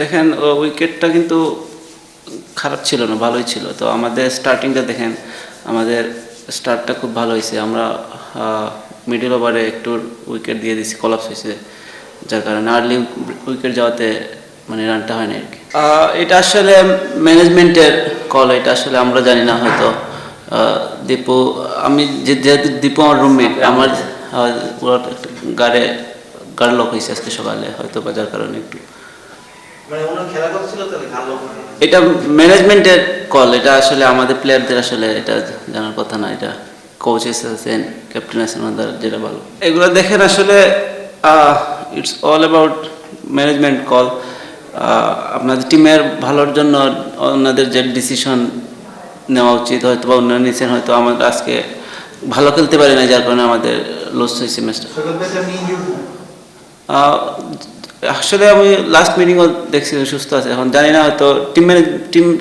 দেখেন উইকেটটা কিন্তু খারাপ ছিল না, ভালোই ছিল। তো আমাদের স্টার্টিংটা দেখেন, আমাদের স্টার্টটা খুব ভালো হয়েছে। আমরা মিডল ওভারে একটু উইকেট দিয়ে দিচ্ছি, কলাপস হয়েছে, যার কারণে আর্লি উইকেট যাওয়াতে মানে রানটা হয় না আর কি। এটা আসলে ম্যানেজমেন্টের কল, এটা আসলে আমরা জানি না। হয়তো দীপু, আমি যেহেতু দীপু আমার রুমমেট, আমার গাড়ে গাড় লক হয়েছে আজকে সকালে, হয়তো বা যার কারণে একটু এটা ম্যানেজমেন্টের কল। এটা আসলে আমাদের প্লেয়ারদের আসলে এটা জানার কথা না। এটা কোচেস আছেন, ক্যাপ্টেন আছেন, ওনাদের যেটা ভালো। এগুলো দেখেন আসলে it's all about management call. আপনাদের টিমের ভালোর জন্য ওনাদের যে ডিসিশন নেওয়া উচিত, হয়তো বা উন্নয়ন নিচ্ছেন, হয়তো আমাদের আজকে ভালো খেলতে পারি না, যার কারণে আমাদের লস হয়েছে ম্যাচটা। আসলে আমি লাস্ট মিটিংও দেখছি সুস্থ আছে, এখন জানি না, হয়তো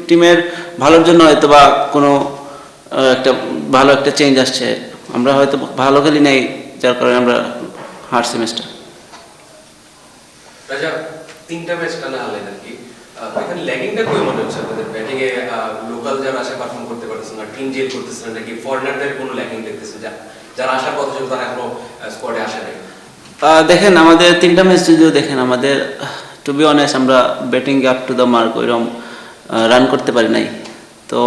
টিমের ভালোর জন্য হয়তো বা কোনো একটা ভালো একটা চেঞ্জ আসছে। আমরা হয়তো ভালো খেলি নাই, যার কারণে আমরা হারছি ম্যাচটা। রাজা, 3টা ম্যাচ টানা হারলেন আর কি। এখানে ল্যাগিংটা কই মনে হচ্ছে আপনাদের? ব্যাটিং এ লোকাল যারা আসে পারফর্ম করতে পারতেছেন না, টিম জেল করতেছেন নাকি ফরেনারদের কোনো ল্যাগিং দেখতেছেন? যারা আসার কথা ছিল তারা এখনো স্কোয়াডে আসে নাই। দেখেন আমাদের 3টা ম্যাচ যদিও দেখেন, আমাদের টু বি অনেস্ট আমরা batting up to the mark ওইরকম রান করতে পারি নাই। তো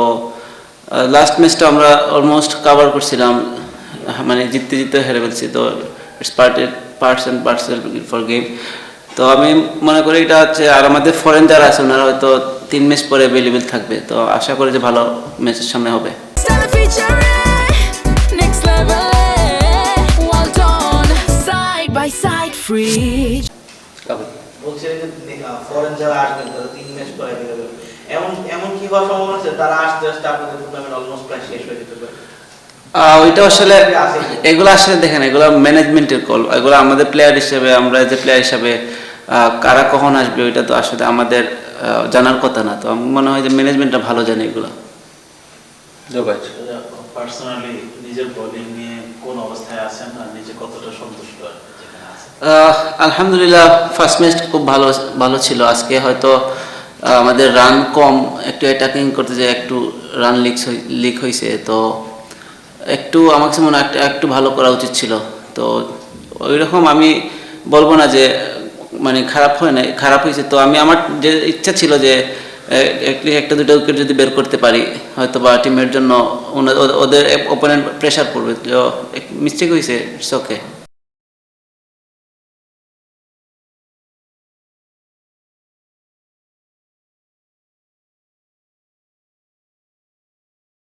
লাস্ট ম্যাচটা আমরা অলমোস্ট কাভার করছিলাম, মানে জিততে জিততে হেরে ফেলছি। তো it's parts and parcel for game. তো আমি মনে করি এটা হচ্ছে, আর আমাদের ফরেন যারা আছে ওনারা হয়তো 3 ম্যাচ পরে অ্যাভেলেবেল থাকবে। তো আশা করি যে ভালো ম্যাচের সামনে হবে। ফরেন যারা আসবেন তারা 3 ম্যাচ পরে অ্যাভেলেবল, এমন কি হওয়ার সম্ভাবনা আছে তারা আসতে আসতে আপনাদের টুর্নামেন্ট অলমোস্ট প্রায় শেষ হয়ে যেতে পারে? ওইটা আসলে এগুলো আসলে দেখেন, এগুলো ম্যানেজমেন্টের কল। এগুলো আমাদের প্লেয়ার হিসেবে, আমরা যে প্লেয়ার হিসেবে কারা কখন আসবে ওইটা তো আসলে আমাদের জানার কথা না। তো আমার মনে হয় যে ম্যানেজমেন্টটা ভালো জানে এগুলো। পার্সোনালি নিজের বোলিং নিয়ে কোন অবস্থায় আছেন আর নিজে কতটা সন্তুষ্ট? আলহামদুলিল্লাহ, ফার্স্ট ম্যাচ খুব ভালো ছিল। আজকে হয়তো আমাদের রান কম, একটু অ্যাটাকিং করতে যে একটু রান লিক হয়েছে। তো একটু আমাকে মনে হয় একটু ভালো করা উচিত ছিল। তো ওই রকম আমি বলবো না যে মানে খারাপ হয় না, খারাপ হয়েছে। তো আমার যে ইচ্ছা ছিল যে একটা দুটো উইকেট যদি বের করতে পারি, হয়তো বা টিমের জন্য ওদের অপোনেন্ট প্রেশার পড়বে। মিস্টেক হয়েছে, ইটস ওকে।